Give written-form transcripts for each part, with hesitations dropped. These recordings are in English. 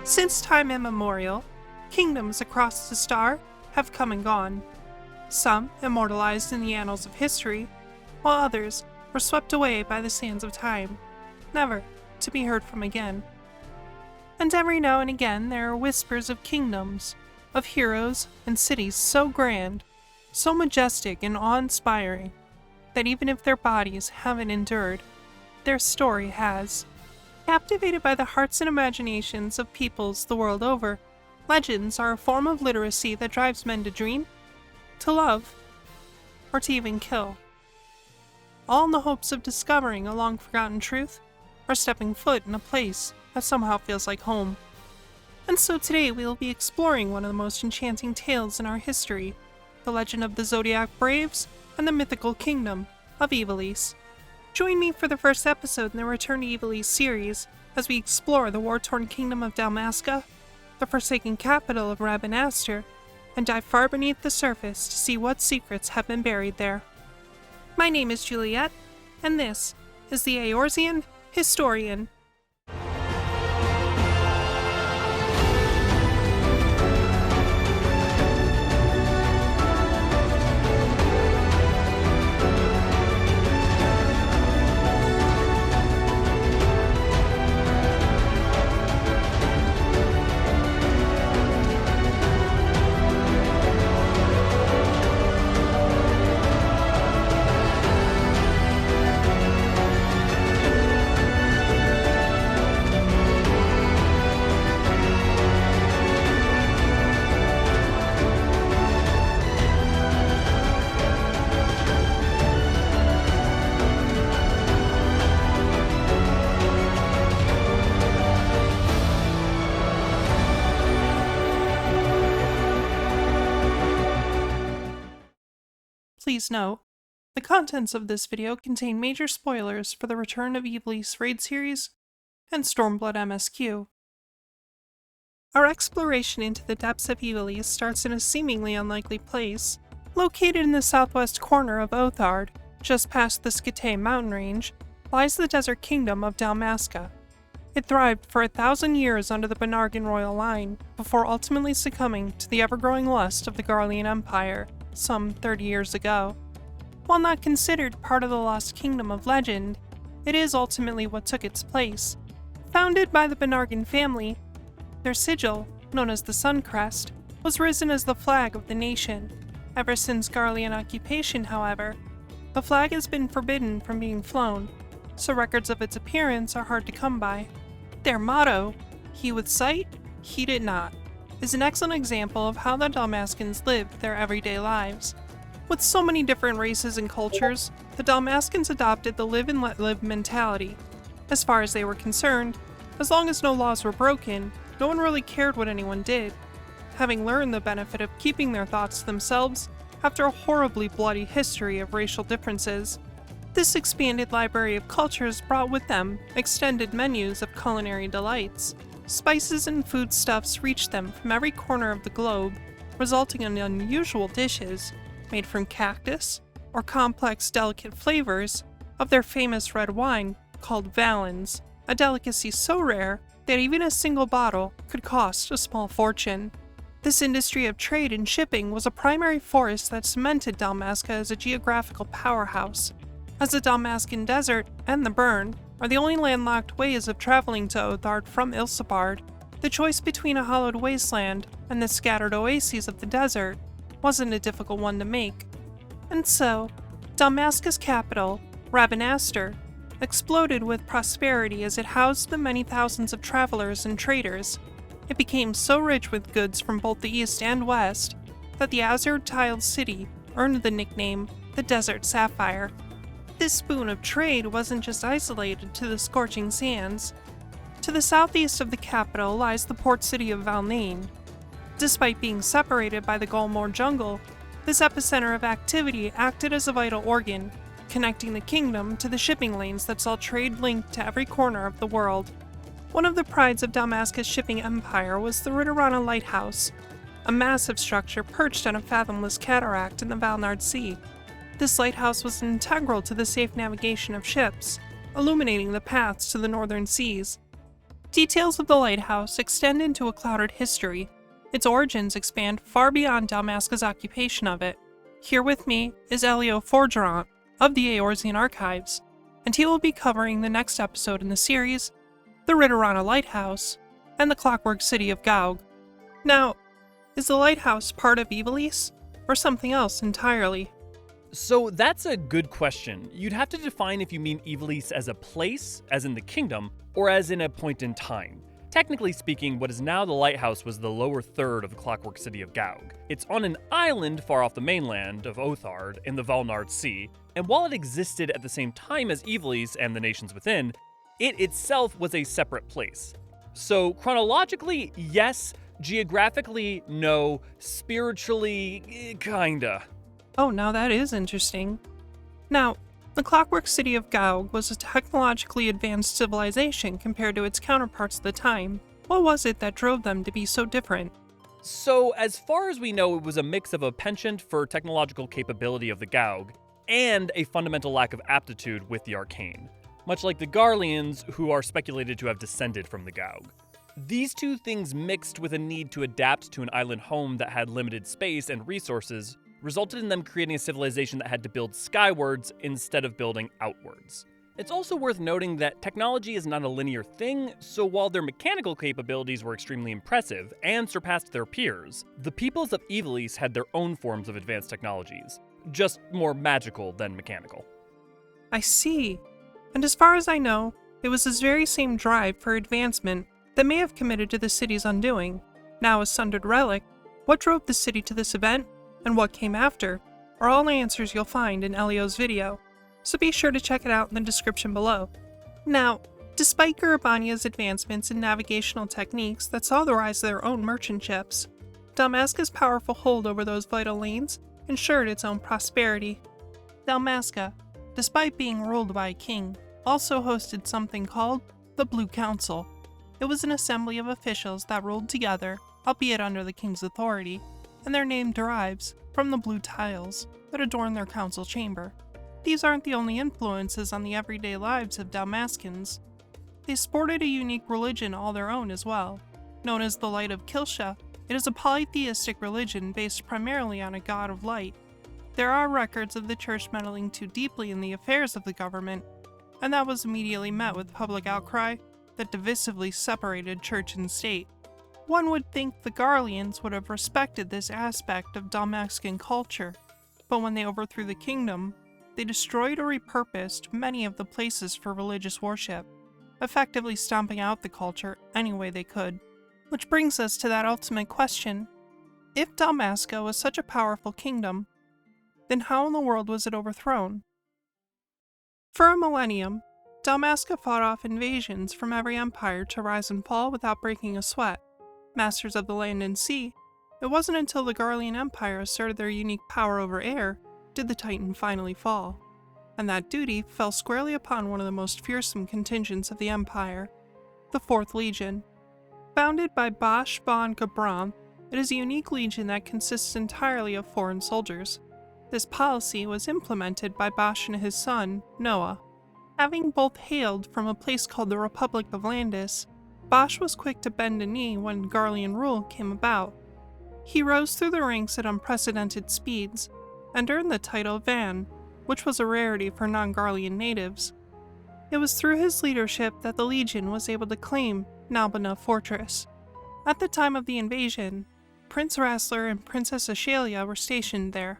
Since time immemorial, kingdoms across the star have come and gone. Some immortalized in the annals of history, while others were swept away by the sands of time, never to be heard from again. And every now and again there are whispers of kingdoms, of heroes and cities so grand, so majestic and awe-inspiring, that even if their bodies haven't endured, their story has. Captivated by the hearts and imaginations of peoples the world over, legends are a form of literacy that drives men to dream, to love, or to even kill. All in the hopes of discovering a long-forgotten truth, or stepping foot in a place that somehow feels like home. And so today we will be exploring one of the most enchanting tales in our history, the legend of the Zodiac Braves and the mythical kingdom of Ivalice. Join me for the first episode in the Return to Ivalice series as we explore the war-torn kingdom of Dalmasca, the forsaken capital of Rabanastre, and dive far beneath the surface to see what secrets have been buried there. My name is Juliet, and this is the Eorzean Historian. Please note, the contents of this video contain major spoilers for the Return of Ivalice raid series and Stormblood MSQ. Our exploration into the depths of Ivalice starts in a seemingly unlikely place. Located in the southwest corner of Othard, just past the Skitay mountain range, lies the desert kingdom of Dalmasca. It thrived for 1,000 years under the Benargan royal line, before ultimately succumbing to the ever-growing lust of the Garlean Empire some 30 years ago. While not considered part of the lost kingdom of legend, it is ultimately what took its place. Founded by the Benargan family, their sigil, known as the Sun Crest, was risen as the flag of the nation. Ever since Garlean occupation, however, the flag has been forbidden from being flown, so records of its appearance are hard to come by. Their motto, "He with sight, heed it not," is an excellent example of how the Dalmascans lived their everyday lives. With so many different races and cultures, the Dalmascans adopted the live and let live mentality. As far as they were concerned, as long as no laws were broken, no one really cared what anyone did, having learned the benefit of keeping their thoughts to themselves after a horribly bloody history of racial differences. This expanded library of cultures brought with them extended menus of culinary delights. Spices and foodstuffs reached them from every corner of the globe, resulting in unusual dishes made from cactus or complex, delicate flavors of their famous red wine called Valens, a delicacy so rare that even a single bottle could cost a small fortune. This industry of trade and shipping was a primary force that cemented Dalmasca as a geographical powerhouse, as the Dalmascan Desert and the Burn are the only landlocked ways of traveling to Othard from Ilsabard. The choice between a hollowed wasteland and the scattered oases of the desert wasn't a difficult one to make. And so, Dalmasca's capital, Rabanastre, exploded with prosperity as it housed the many thousands of travelers and traders. It became so rich with goods from both the east and west that the azure-tiled city earned the nickname the Desert Sapphire. This boon of trade wasn't just isolated to the scorching sands. To the southeast of the capital lies the port city of Valnain. Despite being separated by the Gulmore jungle, this epicenter of activity acted as a vital organ, connecting the kingdom to the shipping lanes that saw trade linked to every corner of the world. One of the prides of Dalmasca's shipping empire was the Ridoranna Lighthouse, a massive structure perched on a fathomless cataract in the Valnard Sea. This lighthouse was integral to the safe navigation of ships, illuminating the paths to the northern seas. Details of the lighthouse extend into a clouded history. Its origins expand far beyond Dalmasca's occupation of it. Here with me is Elio Forgeron of the Eorzean Archives, and he will be covering the next episode in the series, the Ridoranna Lighthouse, and the Clockwork City of Goug. Now, is the lighthouse part of Ivalice, or something else entirely? So that's a good question. You'd have to define if you mean Ivalice as a place, as in the kingdom, or as in a point in time. Technically speaking, what is now the lighthouse was the lower third of the Clockwork City of Goug. It's on an island far off the mainland of Othard in the Valnard Sea, and while it existed at the same time as Ivalice and the nations within, it itself was a separate place. So chronologically, yes. Geographically, no. Spiritually, kinda. Oh, now that is interesting. Now, the Clockwork City of Goug was a technologically advanced civilization compared to its counterparts at the time. What was it that drove them to be so different? So, as far as we know, it was a mix of a penchant for technological capability of the Goug, and a fundamental lack of aptitude with the arcane, much like the Garleans, who are speculated to have descended from the Goug. These two things mixed with a need to adapt to an island home that had limited space and resources resulted in them creating a civilization that had to build skywards instead of building outwards. It's also worth noting that technology is not a linear thing, so while their mechanical capabilities were extremely impressive and surpassed their peers, the peoples of Ivalice had their own forms of advanced technologies, just more magical than mechanical. I see. And as far as I know, it was this very same drive for advancement that may have committed to the city's undoing. Now a sundered relic, what drove the city to this event, and what came after, are all answers you'll find in Elio's video, so be sure to check it out in the description below. Now, despite Garamsythe's advancements in navigational techniques that saw the rise of their own merchant ships, Dalmasca's powerful hold over those vital lanes ensured its own prosperity. Dalmasca, despite being ruled by a king, also hosted something called the Blue Council. It was an assembly of officials that ruled together, albeit under the king's authority, and their name derives from the blue tiles that adorn their council chamber. These aren't the only influences on the everyday lives of Dalmascans. They sported a unique religion all their own as well. Known as the Light of Kilsha, it is a polytheistic religion based primarily on a god of light. There are records of the church meddling too deeply in the affairs of the government, and that was immediately met with public outcry that divisively separated church and state. One would think the Garleans would have respected this aspect of Dalmascan culture, but when they overthrew the kingdom, they destroyed or repurposed many of the places for religious worship, effectively stomping out the culture any way they could. Which brings us to that ultimate question. If Dalmasca was such a powerful kingdom, then how in the world was it overthrown? For a millennium, Dalmasca fought off invasions from every empire to rise and fall without breaking a sweat. Masters of the land and sea, it wasn't until the Garlean Empire asserted their unique power over air did the Titan finally fall, and that duty fell squarely upon one of the most fearsome contingents of the Empire, the IVth Legion. Founded by Basch von Garamsythe, it is a unique legion that consists entirely of foreign soldiers. This policy was implemented by Basch and his son, Noah. Having both hailed from a place called the Republic of Landis, Basch was quick to bend a knee when Garlean rule came about. He rose through the ranks at unprecedented speeds, and earned the title Van, which was a rarity for non-Garlean natives. It was through his leadership that the Legion was able to claim Nalbina Fortress. At the time of the invasion, Prince Rassler and Princess Lesalia were stationed there,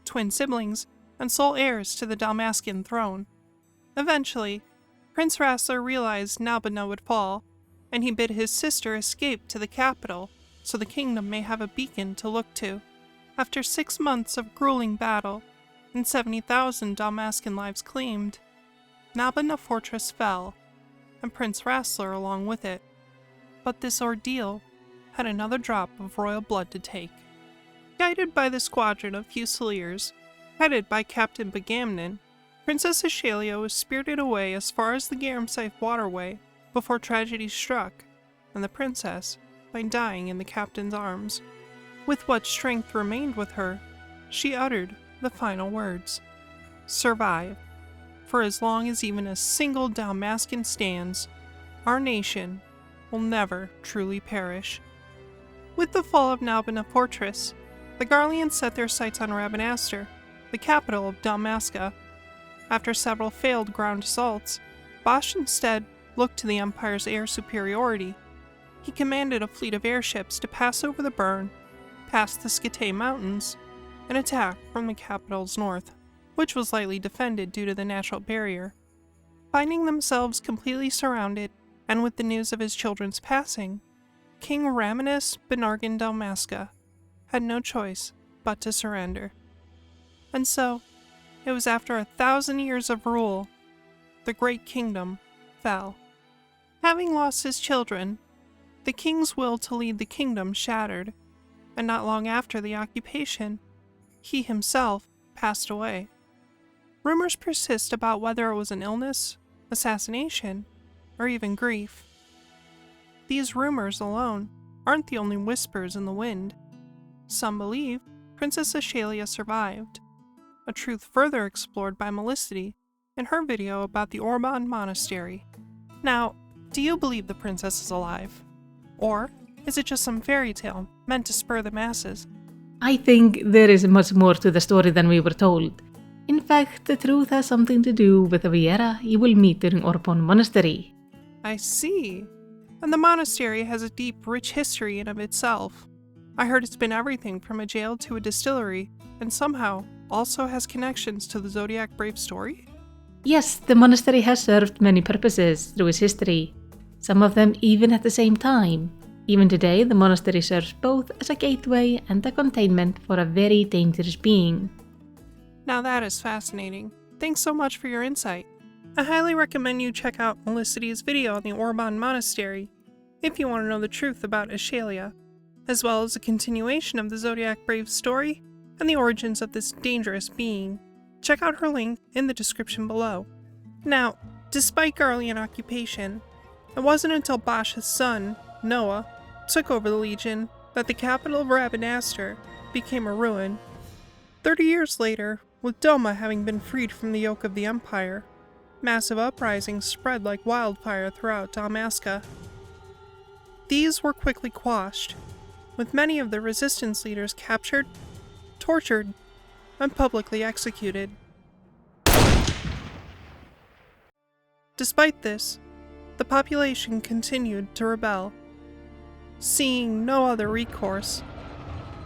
twin siblings and sole heirs to the Dalmascan throne. Eventually, Prince Rassler realized Nalbina would fall, and he bid his sister escape to the capital so the kingdom may have a beacon to look to. After 6 months of grueling battle and 70,000 Dalmascan lives claimed, Nalbina Fortress fell, and Prince Rassler along with it. But this ordeal had another drop of royal blood to take. Guided by the squadron of Fusiliers, headed by Captain Begamnon, Princess Lesalia was spirited away as far as the Garamsythe Waterway before tragedy struck, and the princess by dying in the captain's arms. With what strength remained with her, she uttered the final words, "Survive. For as long as even a single Dalmascan stands, our nation will never truly perish. With the fall of Nalbina Fortress, the Garleans set their sights on Rabanastre, the capital of Dalmasca. After several failed ground assaults, Bosch instead looked to the Empire's air superiority. He commanded a fleet of airships to pass over the burn, past the Scitay Mountains, and attack from the capital's north, which was lightly defended due to the natural barrier. Finding themselves completely surrounded, and with the news of his children's passing, King Rabanastre Benargan Dalmasca had no choice but to surrender. And so, it was after 1,000 years of rule, the great kingdom fell. Having lost his children, the king's will to lead the kingdom shattered, and not long after the occupation, he himself passed away. Rumors persist about whether it was an illness, assassination, or even grief. These rumors alone aren't the only whispers in the wind. Some believe Princess Lesalia survived, a truth further explored by Malisity in her video about the Orbonne Monastery. Now, do you believe the princess is alive? Or is it just some fairy tale meant to spur the masses? I think there is much more to the story than we were told. In fact, the truth has something to do with the Viera you will meet during Orbonne Monastery. I see. And the monastery has a deep, rich history in of itself. I heard it's been everything from a jail to a distillery, and somehow also has connections to the Zodiac Braves story? Yes, the monastery has served many purposes through its history, some of them even at the same time. Even today, the monastery serves both as a gateway and a containment for a very dangerous being. Now that is fascinating. Thanks so much for your insight. I highly recommend you check out Malicity's video on the Orbonne Monastery if you want to know the truth about Lesalia, as well as a continuation of the Zodiac Braves story and the origins of this dangerous being. Check out her link in the description below. Now, despite Garlean occupation, it wasn't until Bosch's son, Noah, took over the Legion that the capital of Rabanastre became a ruin. 30 years later, with Doma having been freed from the yoke of the Empire, massive uprisings spread like wildfire throughout Dalmasca. These were quickly quashed, with many of the resistance leaders captured, tortured, and publicly executed. Despite this, the population continued to rebel. Seeing no other recourse,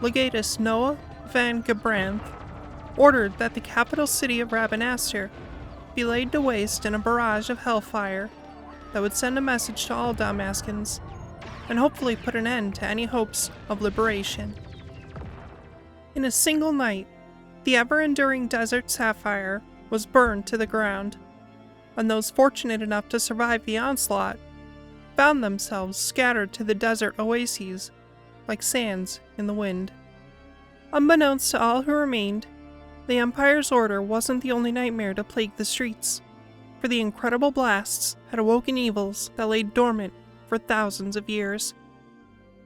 Legatus Noah van Gebrandth ordered that the capital city of Rabanastre be laid to waste in a barrage of hellfire that would send a message to all Dalmascans and hopefully put an end to any hopes of liberation. In a single night, the ever-enduring desert sapphire was burned to the ground, and those fortunate enough to survive the onslaught found themselves scattered to the desert oases like sands in the wind. Unbeknownst to all who remained, the Empire's order wasn't the only nightmare to plague the streets, for the incredible blasts had awoken evils that lay dormant for thousands of years.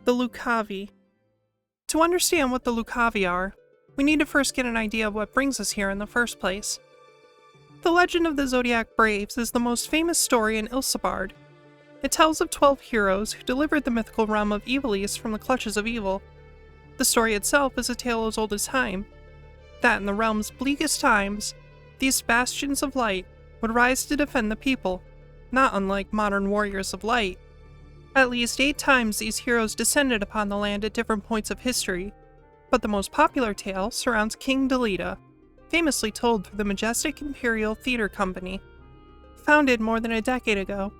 The Lucavi. To understand what the Lucavi are, we need to first get an idea of what brings us here in the first place. The legend of the Zodiac Braves is the most famous story in Ilsabard. It tells of 12 heroes who delivered the mythical realm of Ivalice from the clutches of evil. The story itself is a tale as old as time, that in the realm's bleakest times, these bastions of light would rise to defend the people, not unlike modern warriors of light. At least 8 times these heroes descended upon the land at different points of history, but the most popular tale surrounds King Delita, famously told through the Majestic Imperial Theater Company. Founded more than a decade ago,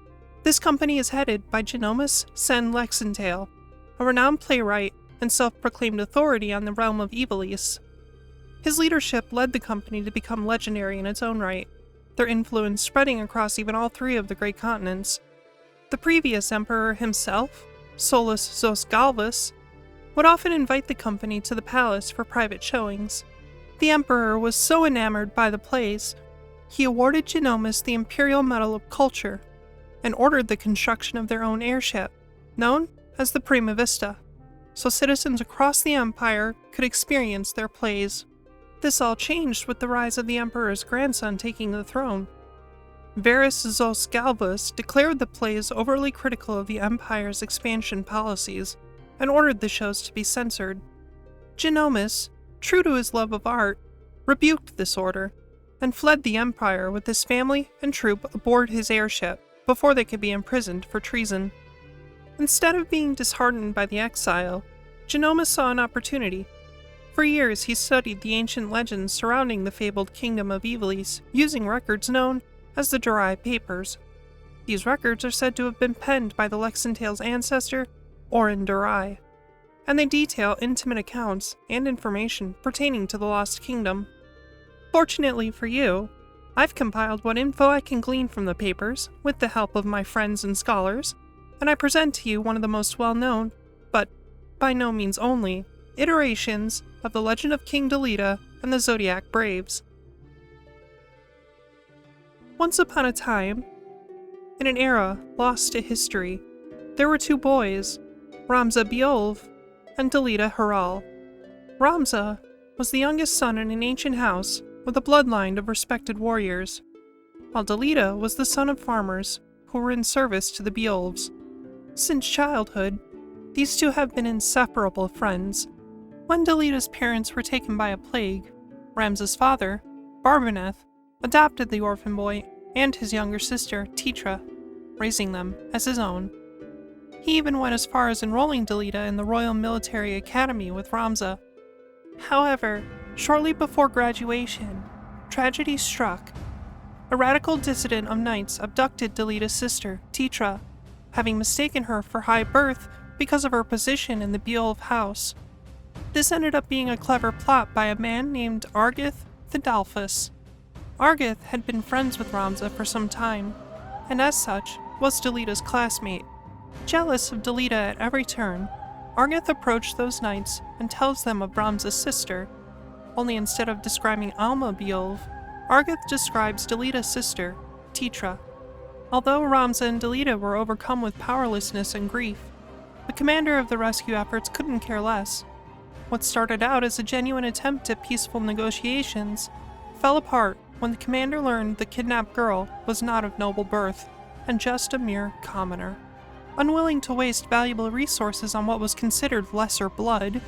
this company is headed by Genomus Sen Lexentale, a renowned playwright and self-proclaimed authority on the realm of Ivalice. His leadership led the company to become legendary in its own right, their influence spreading across even all 3 of the great continents. The previous emperor himself, Solus Zos Galvus, would often invite the company to the palace for private showings. The emperor was so enamored by the plays, he awarded Genomus the Imperial Medal of Culture and ordered the construction of their own airship, known as the Prima Vista, so citizens across the empire could experience their plays. This all changed with the rise of the emperor's grandson taking the throne. Varus Zos Galvus declared the plays overly critical of the Empire's expansion policies and ordered the shows to be censored. Genomus, true to his love of art, rebuked this order and fled the Empire with his family and troop aboard his airship before they could be imprisoned for treason. Instead of being disheartened by the exile, Genomus saw an opportunity. For years he studied the ancient legends surrounding the fabled kingdom of Ivalice using records known as the Durai Papers. These records are said to have been penned by the Lexentale's ancestor, Orbonne Durai, and they detail intimate accounts and information pertaining to the Lost Kingdom. Fortunately for you, I've compiled what info I can glean from the papers with the help of my friends and scholars, and I present to you one of the most well-known, but by no means only, iterations of the legend of King Delita and the Zodiac Braves. Once upon a time, in an era lost to history, there were two boys, Ramza Beolve and Delita Haral. Ramza was the youngest son in an ancient house with a bloodline of respected warriors, while Delita was the son of farmers who were in service to the Beolves. Since childhood, these two have been inseparable friends. When Delita's parents were taken by a plague, Ramza's father, Barbaneth, adopted the orphan boy and his younger sister, Titra, raising them as his own. He even went as far as enrolling Delita in the Royal Military Academy with Ramza. However, shortly before graduation, tragedy struck. A radical dissident of knights abducted Delita's sister, Titra, having mistaken her for high birth because of her position in the Beolve house. This ended up being a clever plot by a man named IVth Legion. IVth had been friends with Ramza for some time, and as such, was Delita's classmate. Jealous of Delita at every turn, IVth approached those knights and tells them of Ramza's sister, only instead of describing Alma Beolve, IVth describes Delita's sister, Titra. Although Ramza and Delita were overcome with powerlessness and grief, the commander of the rescue efforts couldn't care less. What started out as a genuine attempt at peaceful negotiations fell apart when the commander learned the kidnapped girl was not of noble birth and just a mere commoner. Unwilling to waste valuable resources on what was considered lesser blood,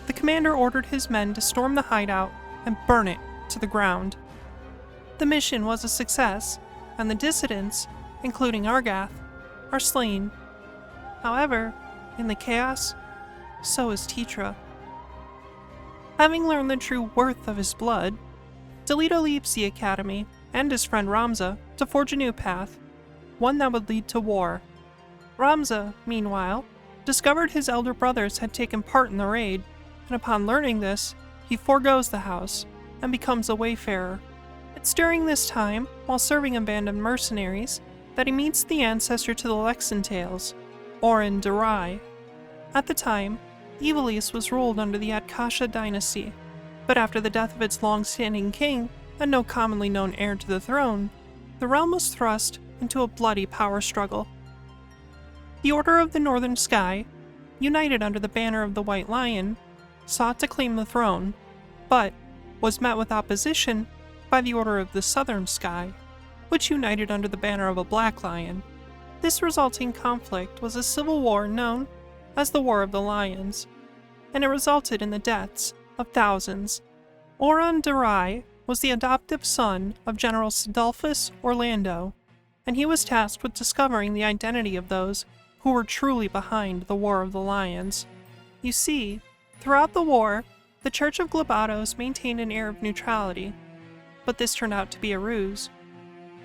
the commander ordered his men to storm the hideout and burn it to the ground. The mission was a success, and the dissidents, including Argath, are slain. However, in the chaos, so is Titra. Having learned the true worth of his blood, Delita leaves the academy and his friend Ramza to forge a new path, one that would lead to war. Ramza, meanwhile, discovered his elder brothers had taken part in the raid, and upon learning this, he forgoes the house and becomes a wayfarer. It's during this time, while serving a band of mercenaries, that he meets the ancestor to the Lexentales, Orbonne Durai. At the time, Ivalice was ruled under the Atkasha dynasty, but after the death of its long-standing king and no commonly known heir to the throne, the realm was thrust into a bloody power struggle. The Order of the Northern Sky, united under the banner of the White Lion, sought to claim the throne, but was met with opposition by the Order of the Southern Sky, which united under the banner of a Black Lion. This resulting conflict was a civil war known as the War of the Lions, and it resulted in the deaths of thousands. Orbonne Durai was the adoptive son of General Sidolphus Orlando, and he was tasked with discovering the identity of those who were truly behind the War of the Lions. You see, throughout the war, the Church of Globados maintained an air of neutrality, but this turned out to be a ruse.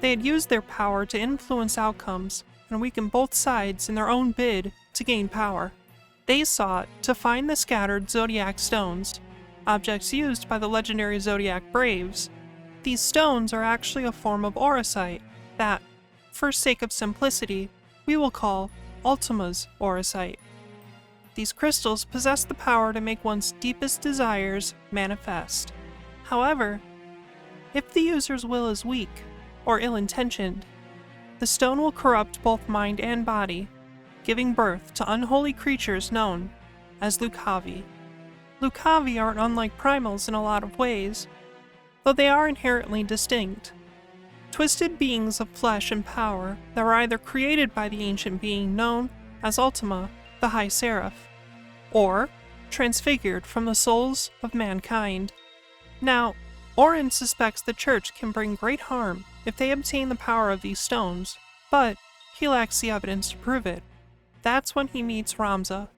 They had used their power to influence outcomes and weaken both sides in their own bid to gain power. They sought to find the scattered Zodiac stones, objects used by the legendary Zodiac Braves. These stones are actually a form of Oorzeite that, for sake of simplicity, we will call Ultima's Oorzeite. These crystals possess the power to make one's deepest desires manifest. However, if the user's will is weak or ill-intentioned, the stone will corrupt both mind and body, giving birth to unholy creatures known as Lucavi. Lucavi aren't unlike primals in a lot of ways, though they are inherently distinct. twisted beings of flesh and power that were either created by the ancient being known as Ultima, the High Seraph, or transfigured from the souls of mankind. Now, Orin suspects the church can bring great harm if they obtain the power of these stones, but he lacks the evidence to prove it. That's when he meets Ramza.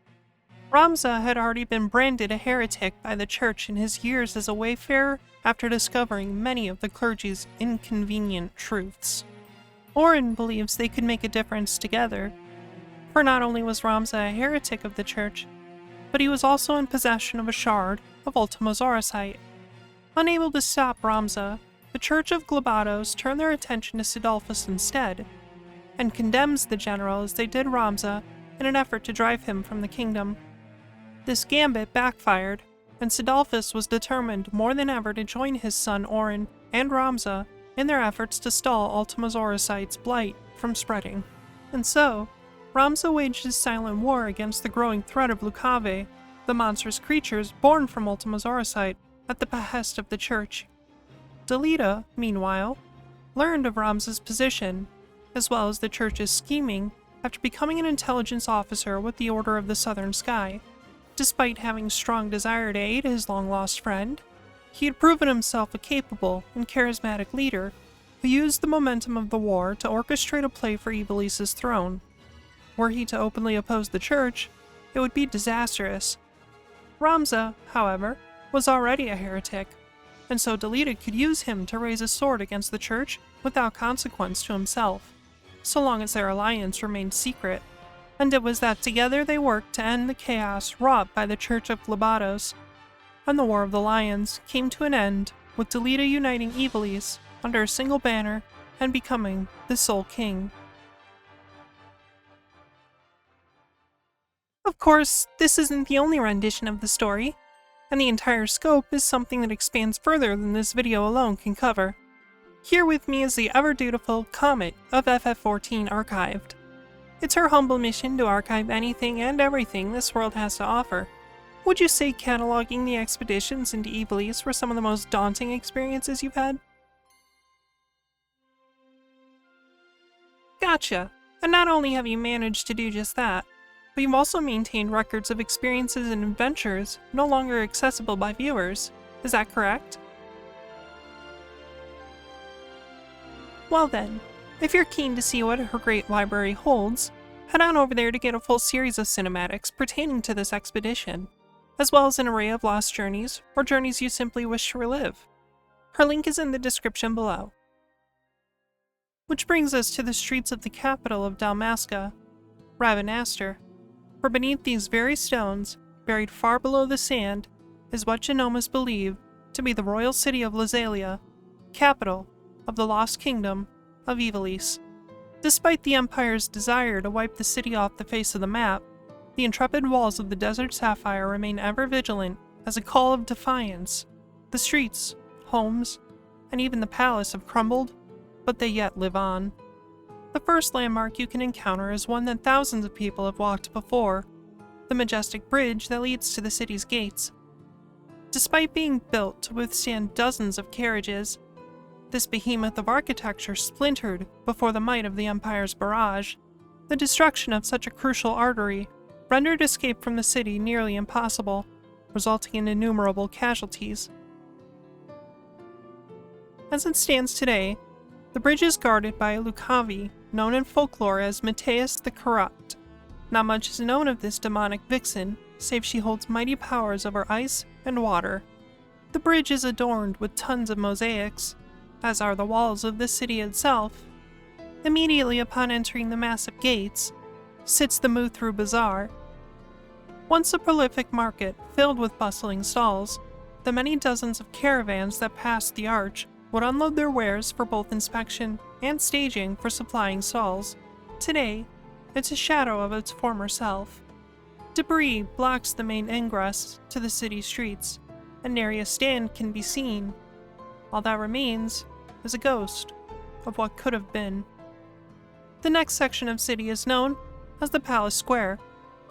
Ramza had already been branded a heretic by the church in his years as a wayfarer after discovering many of the clergy's inconvenient truths. Orin believes they could make a difference together, for not only was Ramza a heretic of the church, but he was also in possession of a shard of Ultima Zorisite. Unable to stop Ramza, the Church of Globados turned their attention to Sidolphus instead, and condemns the general as they did Ramza in an effort to drive him from the kingdom. This gambit backfired, and Sidolphus was determined more than ever to join his son Orin and Ramza in their efforts to stall Ultima Zorisite's blight from spreading. And so, Ramza waged his silent war against the growing threat of Lucave, the monstrous creatures born from Ultima Zorisite, at the behest of the church. Delita, meanwhile, learned of Ramza's position, as well as the church's scheming, after becoming an intelligence officer with the Order of the Southern Sky. Despite having strong desire to aid his long-lost friend, he had proven himself a capable and charismatic leader who used the momentum of the war to orchestrate a play for Ivalice's throne. Were he to openly oppose the church, it would be disastrous. Ramza, however, was already a heretic, and so Delita could use him to raise a sword against the church without consequence to himself, so long as their alliance remained secret. And it was that together they worked to end the chaos wrought by the Church of Globados, and the War of the Lions came to an end with Delita uniting Ivalice under a single banner and becoming the sole king. Of course, this isn't the only rendition of the story, and the entire scope is something that expands further than this video alone can cover. Here with me is the ever-dutiful Comet of FF14 Archived. It's her humble mission to archive anything and everything this world has to offer. Would you say cataloging the expeditions into Ivalice were some of the most daunting experiences you've had? Gotcha! And not only have you managed to do just that, but you've also maintained records of experiences and adventures no longer accessible by viewers. Is that correct? Well then, if you're keen to see what her great library holds, head on over there to get a full series of cinematics pertaining to this expedition, as well as an array of lost journeys or journeys you simply wish to relive. Her link is in the description below. Which brings us to the streets of the capital of Dalmasca, Rabanastre. For beneath these very stones, buried far below the sand, is what Genomas believe to be the royal city of Lesalia, capital of the lost kingdom of Ivalice. Despite the Empire's desire to wipe the city off the face of the map, the intrepid walls of the Desert Sapphire remain ever vigilant as a call of defiance. The streets, homes, and even the palace have crumbled, but they yet live on. The first landmark you can encounter is one that thousands of people have walked before, the majestic bridge that leads to the city's gates. Despite being built to withstand dozens of carriages, this behemoth of architecture splintered before the might of the Empire's barrage. The destruction of such a crucial artery rendered escape from the city nearly impossible, resulting in innumerable casualties. As it stands today, the bridge is guarded by a Lucave, known in folklore as Mateus the Corrupt. Not much is known of this demonic vixen, save she holds mighty powers over ice and water. The bridge is adorned with tons of mosaics, as are the walls of the city itself. Immediately upon entering the massive gates, sits the Move-Through Bazaar. Once a prolific market filled with bustling stalls, the many dozens of caravans that passed the arch would unload their wares for both inspection and staging for supplying stalls. Today, it's a shadow of its former self. Debris blocks the main ingress to the city streets, and nary a stand can be seen. All that remains is a ghost of what could have been. The next section of city is known as the Palace Square,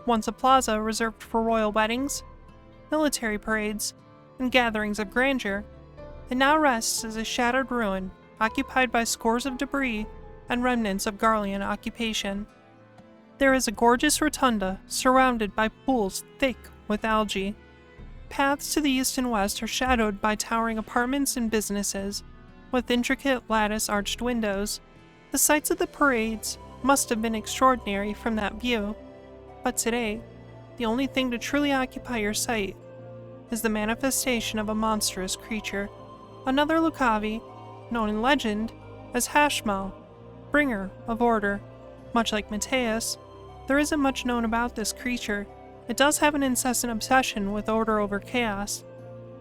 once a plaza reserved for royal weddings, military parades, and gatherings of grandeur. It now rests as a shattered ruin occupied by scores of debris and remnants of Garlean occupation. There is a gorgeous rotunda surrounded by pools thick with algae. Paths to the east and west are shadowed by towering apartments and businesses, with intricate lattice-arched windows. The sights of the parades must have been extraordinary from that view, but today, the only thing to truly occupy your sight is the manifestation of a monstrous creature, another Lucavi, known in legend as Hashmal, bringer of order. Much like Mateus, there isn't much known about this creature. It does have an incessant obsession with order over chaos,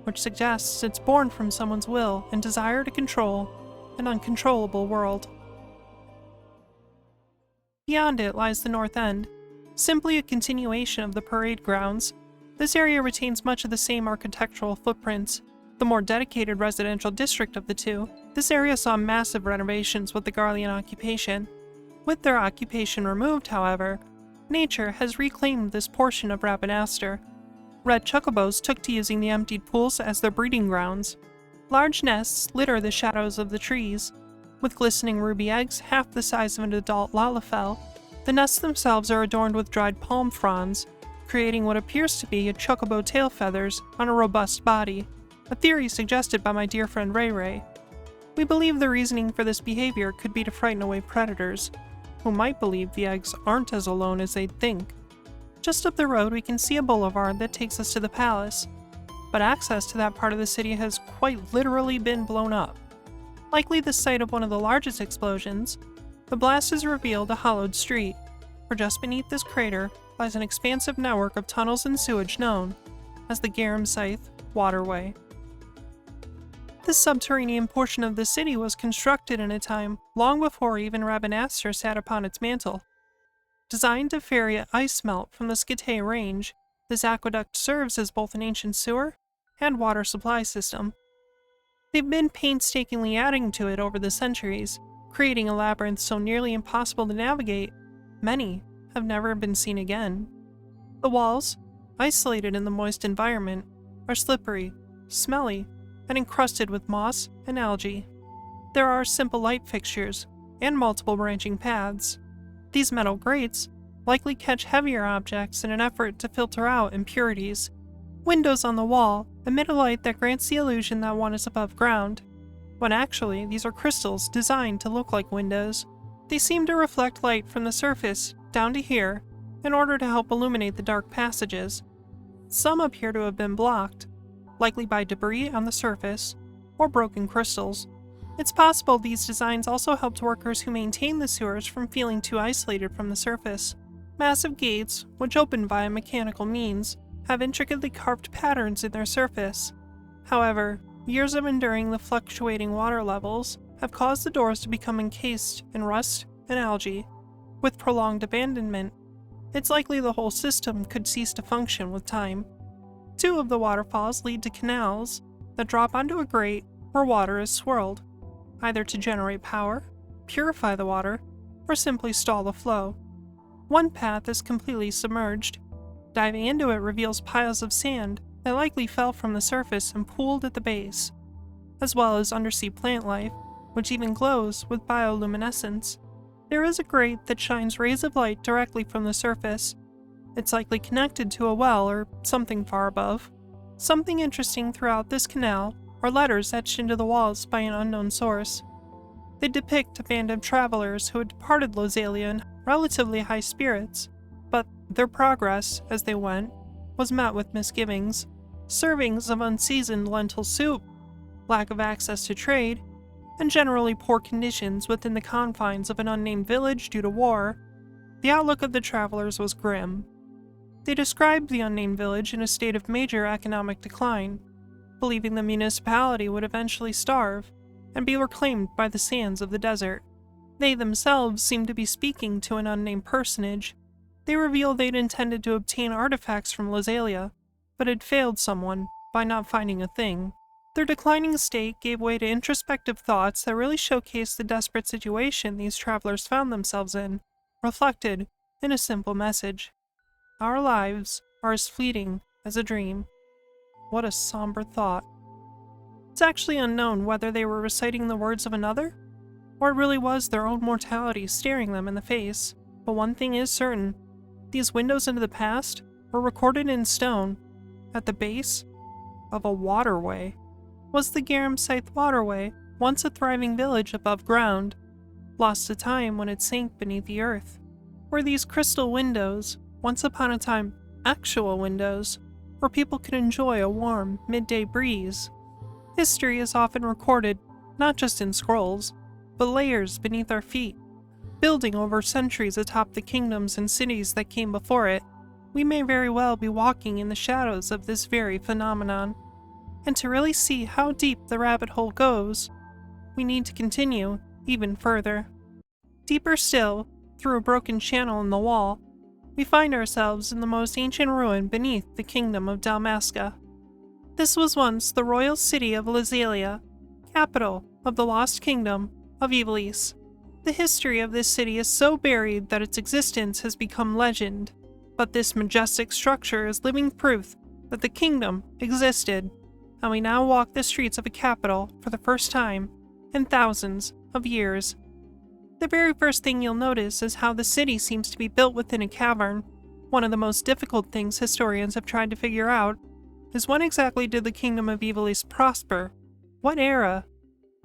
which suggests it's born from someone's will and desire to control an uncontrollable world. Beyond it lies the north end, simply a continuation of the parade grounds. This area retains much of the same architectural footprints. The more dedicated residential district of the two, this area saw massive renovations with the Garlean occupation. With their occupation removed, however, nature has reclaimed this portion of Rabanastre. Red chocobos took to using the emptied pools as their breeding grounds. Large nests litter the shadows of the trees. With glistening ruby eggs half the size of an adult lalafell, the nests themselves are adorned with dried palm fronds, creating what appears to be a chocobo tail feathers on a robust body, a theory suggested by my dear friend Ray Ray. We believe the reasoning for this behavior could be to frighten away predators, who might believe the eggs aren't as alone as they'd think. Just up the road we can see a boulevard that takes us to the palace, but access to that part of the city has quite literally been blown up. Likely the site of one of the largest explosions, the blast has revealed a hollowed street, where just beneath this crater lies an expansive network of tunnels and sewage known as the Garamsythe Waterway. This subterranean portion of the city was constructed in a time long before even Rabanastre sat upon its mantle. Designed to ferry ice melt from the Skitay Range, this aqueduct serves as both an ancient sewer and water supply system. They've been painstakingly adding to it over the centuries, creating a labyrinth so nearly impossible to navigate, many have never been seen again. The walls, isolated in the moist environment, are slippery, smelly, and encrusted with moss and algae. There are simple light fixtures and multiple branching paths. These metal grates likely catch heavier objects in an effort to filter out impurities. Windows on the wall emit a light that grants the illusion that one is above ground, when actually these are crystals designed to look like windows. They seem to reflect light from the surface down to here in order to help illuminate the dark passages. Some appear to have been blocked, likely by debris on the surface or broken crystals. It's possible these designs also helped workers who maintain the sewers from feeling too isolated from the surface. Massive gates, which open via mechanical means, have intricately carved patterns in their surface. However, years of enduring the fluctuating water levels have caused the doors to become encased in rust and algae. With prolonged abandonment, it's likely the whole system could cease to function with time. Two of the waterfalls lead to canals that drop onto a grate where water is swirled, either to generate power, purify the water, or simply stall the flow. One path is completely submerged. Diving into it reveals piles of sand that likely fell from the surface and pooled at the base, as well as undersea plant life, which even glows with bioluminescence. There is a grate that shines rays of light directly from the surface. It's likely connected to a well or something far above. Something interesting throughout this canal are letters etched into the walls by an unknown source. They depict a band of travelers who had departed Lesalia in relatively high spirits, but their progress, as they went, was met with misgivings. Servings of unseasoned lentil soup, lack of access to trade, and generally poor conditions within the confines of an unnamed village due to war. The outlook of the travelers was grim. They described the unnamed village in a state of major economic decline, believing the municipality would eventually starve and be reclaimed by the sands of the desert. They themselves seemed to be speaking to an unnamed personage. They revealed they'd intended to obtain artifacts from Lesalia, but had failed someone by not finding a thing. Their declining state gave way to introspective thoughts that really showcased the desperate situation these travelers found themselves in, reflected in a simple message. Our lives are as fleeting as a dream. What a somber thought. It's actually unknown whether they were reciting the words of another, or it really was their own mortality staring them in the face. But one thing is certain, these windows into the past were recorded in stone at the base of a waterway. Was the Garamsythe Waterway once a thriving village above ground, lost to time when it sank beneath the earth? Were these crystal windows, once upon a time actual windows, where people could enjoy a warm midday breeze? History is often recorded not just in scrolls, but layers beneath our feet. Building over centuries atop the kingdoms and cities that came before it, we may very well be walking in the shadows of this very phenomenon. And to really see how deep the rabbit hole goes, we need to continue even further. Deeper still, through a broken channel in the wall, we find ourselves in the most ancient ruin beneath the kingdom of Dalmasca. This was once the royal city of Lesalia, capital of the lost kingdom of Ivalice. The history of this city is so buried that its existence has become legend, but this majestic structure is living proof that the kingdom existed, and we now walk the streets of a capital for the first time in thousands of years. The very first thing you'll notice is how the city seems to be built within a cavern. One of the most difficult things historians have tried to figure out is when exactly did the kingdom of Ivalice prosper? What era?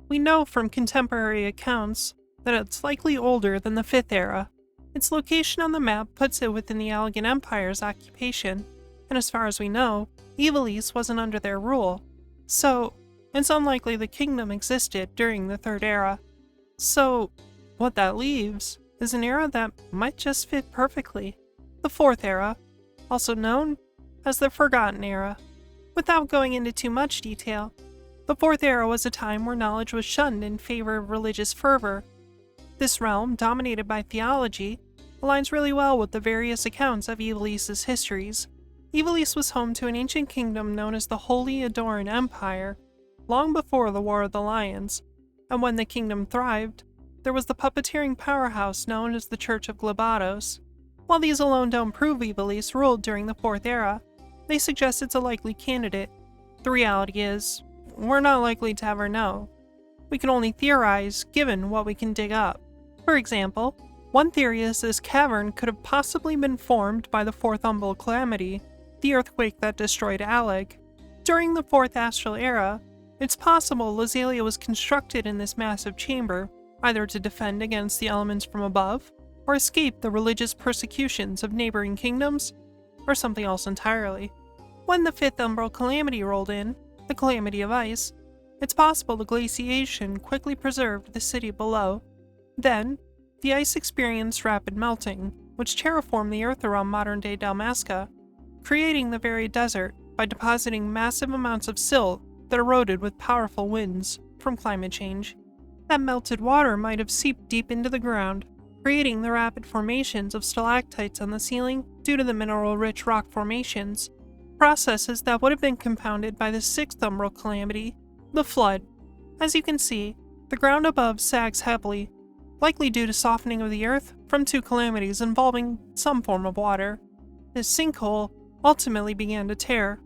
We know from contemporary accounts that it's likely older than the 5th era. Its location on the map puts it within the Allegan Empire's occupation, and as far as we know, Ivalice wasn't under their rule, so it's unlikely the kingdom existed during the 3rd era. So, what that leaves is an era that might just fit perfectly. The 4th era, also known as the Forgotten Era. Without going into too much detail, the 4th era was a time where knowledge was shunned in favor of religious fervor. This realm, dominated by theology, aligns really well with the various accounts of Ivalice's histories. Ivalice was home to an ancient kingdom known as the Holy Eorzean Empire, long before the War of the Lions, and when the kingdom thrived, there was the puppeteering powerhouse known as the Church of Glabados. While these alone don't prove Ivalice ruled during the 4th era, they suggest it's a likely candidate. The reality is, we're not likely to ever know. We can only theorize given what we can dig up. For example, one theory is this cavern could have possibly been formed by the 4th Umbral Calamity, the earthquake that destroyed Alleg. During the 4th Astral Era, it's possible Lesalia was constructed in this massive chamber, either to defend against the elements from above, or escape the religious persecutions of neighboring kingdoms, or something else entirely. When the 5th Umbral Calamity rolled in, the Calamity of Ice, it's possible the glaciation quickly preserved the city below. Then, the ice experienced rapid melting, which terraformed the earth around modern-day Dalmasca, creating the very desert by depositing massive amounts of silt that eroded with powerful winds from climate change. That melted water might have seeped deep into the ground, creating the rapid formations of stalactites on the ceiling due to the mineral-rich rock formations, processes that would have been compounded by the 6th Umbral Calamity, the Flood. As you can see, the ground above sags heavily, likely due to softening of the earth from 2 calamities involving some form of water. This sinkhole ultimately began to tear,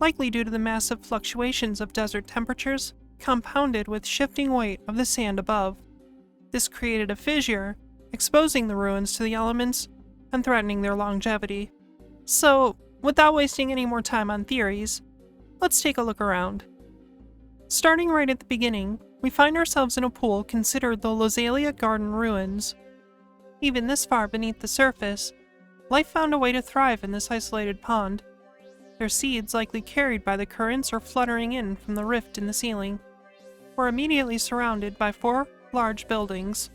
likely due to the massive fluctuations of desert temperatures compounded with shifting weight of the sand above. This created a fissure, exposing the ruins to the elements and threatening their longevity. So, without wasting any more time on theories, let's take a look around. Starting right at the beginning, we find ourselves in a pool considered the Lesalia Garden Ruins. Even this far beneath the surface, life found a way to thrive in this isolated pond, their seeds likely carried by the currents or fluttering in from the rift in the ceiling. We're immediately surrounded by 4 large buildings.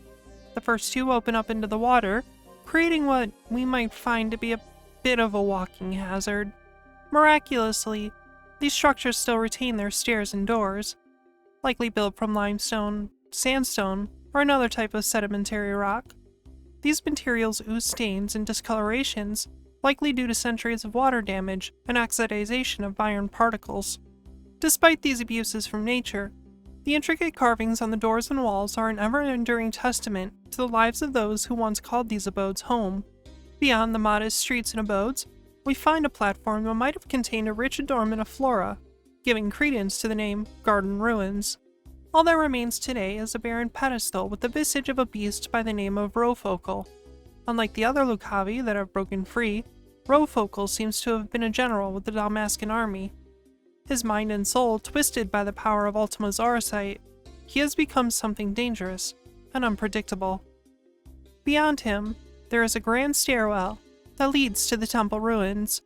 The first 2 open up into the water, creating what we might find to be a bit of a walking hazard. Miraculously, these structures still retain their stairs and doors, likely built from limestone, sandstone, or another type of sedimentary rock. These materials ooze stains and discolorations, likely due to centuries of water damage and oxidization of iron particles. Despite these abuses from nature, the intricate carvings on the doors and walls are an ever-enduring testament to the lives of those who once called these abodes home. Beyond the modest streets and abodes, we find a platform that might have contained a rich adornment of flora, giving credence to the name Garden Ruins. All that remains today is a barren pedestal with the visage of a beast by the name of Rofocal. Unlike the other Lucavi that have broken free, Rofocal seems to have been a general with the Dalmascan army. His mind and soul twisted by the power of Ultima's Auracite, he has become something dangerous and unpredictable. Beyond him, there is a grand stairwell that leads to the temple ruins.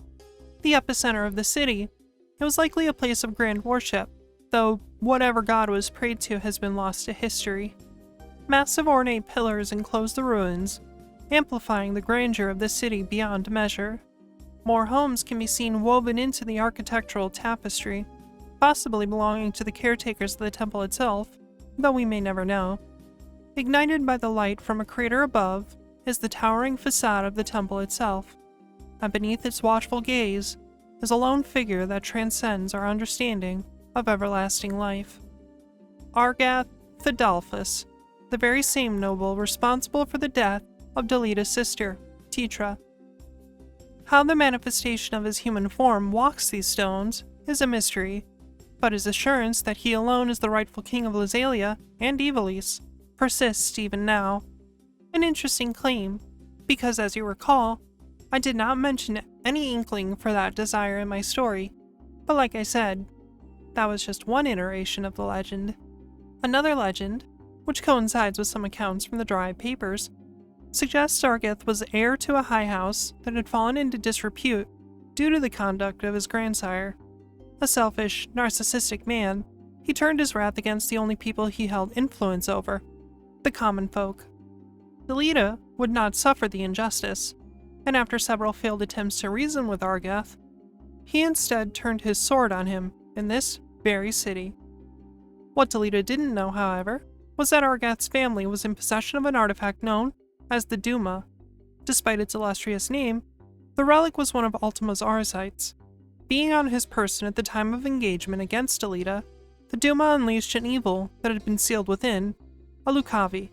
The epicenter of the city, it was likely a place of grand worship, though whatever god was prayed to has been lost to history. Massive ornate pillars enclose the ruins, amplifying the grandeur of the city beyond measure. More homes can be seen woven into the architectural tapestry, possibly belonging to the caretakers of the temple itself, though we may never know. Ignited by the light from a crater above is the towering facade of the temple itself, and beneath its watchful gaze is a lone figure that transcends our understanding of everlasting life. IVth Legion, the very same noble responsible for the death of Delita's sister, Titra. How the manifestation of his human form walks these stones is a mystery, but his assurance that he alone is the rightful king of Lesalia and Ivalice persists even now. An interesting claim, because as you recall, I did not mention any inkling for that desire in my story, but like I said, that was just one iteration of the legend. Another legend, which coincides with some accounts from the dry papers, suggests IVth was heir to a high house that had fallen into disrepute due to the conduct of his grandsire. A selfish, narcissistic man, he turned his wrath against the only people he held influence over, the common folk. Delita would not suffer the injustice, and after several failed attempts to reason with IVth, he instead turned his sword on him in this very city. What Delita didn't know, however, was that IVth's family was in possession of an artifact known as the Duma. Despite its illustrious name, the relic was one of Ultima's Auracites. Being on his person at the time of engagement against Delita, the Duma unleashed an evil that had been sealed within, a Lucavi.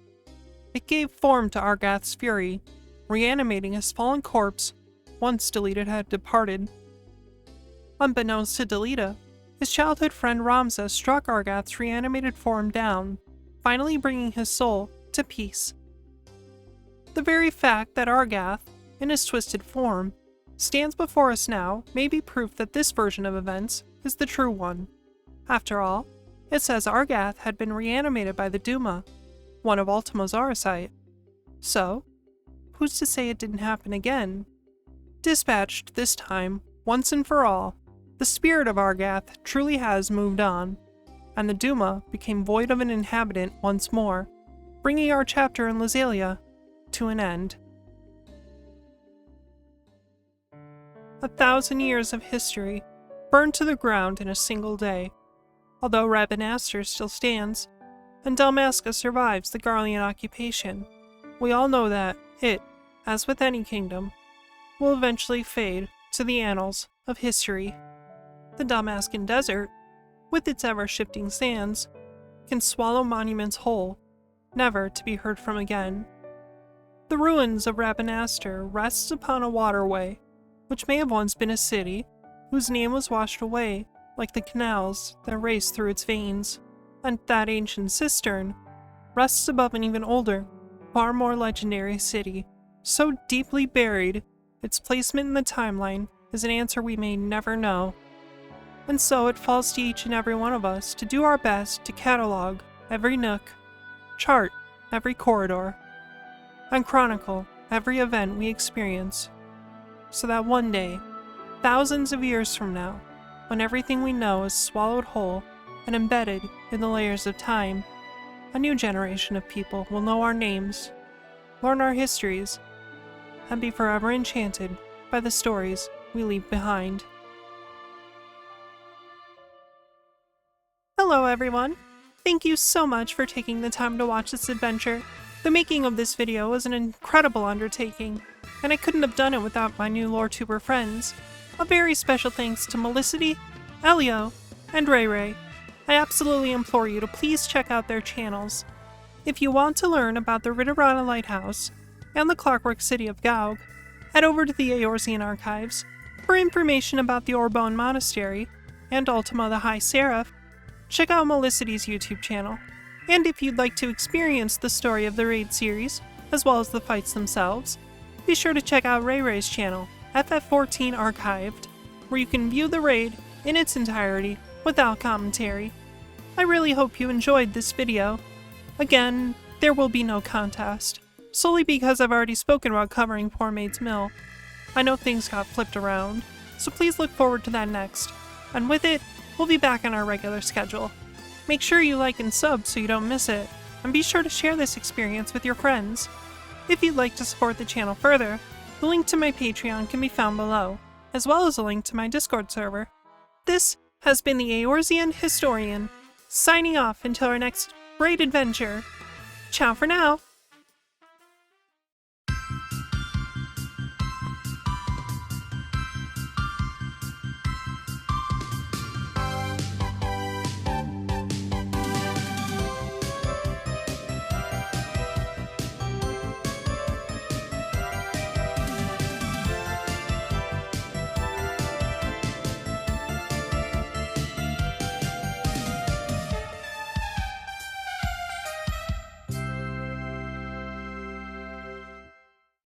It gave form to IVth's fury, reanimating his fallen corpse once Delita had departed. Unbeknownst to Delita, his childhood friend Ramza struck IVth's reanimated form down, finally bringing his soul to peace. The very fact that IVth, in his twisted form, stands before us now may be proof that this version of events is the true one. After all, it says IVth had been reanimated by the Duma, one of Ultima's Auracite. So, who's to say it didn't happen again? Dispatched this time, once and for all, the spirit of IVth truly has moved on, and the Duma became void of an inhabitant once more, bringing our chapter in Lesalia to an end. 1,000 years of history burned to the ground in a single day. Although Rabanastre still stands, and Dalmasca survives the Garlean occupation, we all know that it, as with any kingdom, will eventually fade to the annals of history. The Dalmascan Desert, with its ever-shifting sands, can swallow monuments whole, never to be heard from again. The ruins of Rabanastre rests upon a waterway, which may have once been a city, whose name was washed away like the canals that race through its veins, and that ancient cistern rests above an even older, far more legendary city, so deeply buried, its placement in the timeline is an answer we may never know. And so it falls to each and every one of us to do our best to catalog every nook, chart every corridor, and chronicle every event we experience, so that one day, thousands of years from now, when everything we know is swallowed whole and embedded in the layers of time, a new generation of people will know our names, learn our histories, and be forever enchanted by the stories we leave behind. Hello everyone! Thank you so much for taking the time to watch this adventure. The making of this video was an incredible undertaking, and I couldn't have done it without my new LoreTuber friends. A very special thanks to Malisity, Elio, and Ray Ray. I absolutely implore you to please check out their channels. If you want to learn about the Ridoranna Lighthouse and the Clockwork City of Goug, head over to the Eorzean Archives. For information about the Orbonne Monastery, and Ultima the High Seraph, check out Malicity's YouTube channel. And if you'd like to experience the story of the raid series, as well as the fights themselves, be sure to check out Ray Ray's channel, FFXIV Archived, where you can view the raid in its entirety without commentary. I really hope you enjoyed this video. Again, there will be no contest, solely because I've already spoken about covering Poor Maid's Mill. I know things got flipped around, so please look forward to that next, and with it, we'll be back on our regular schedule. Make sure you like and sub so you don't miss it, and be sure to share this experience with your friends. If you'd like to support the channel further, the link to my Patreon can be found below, as well as a link to my Discord server. This has been the Eorzean Historian, signing off until our next raid adventure. Ciao for now!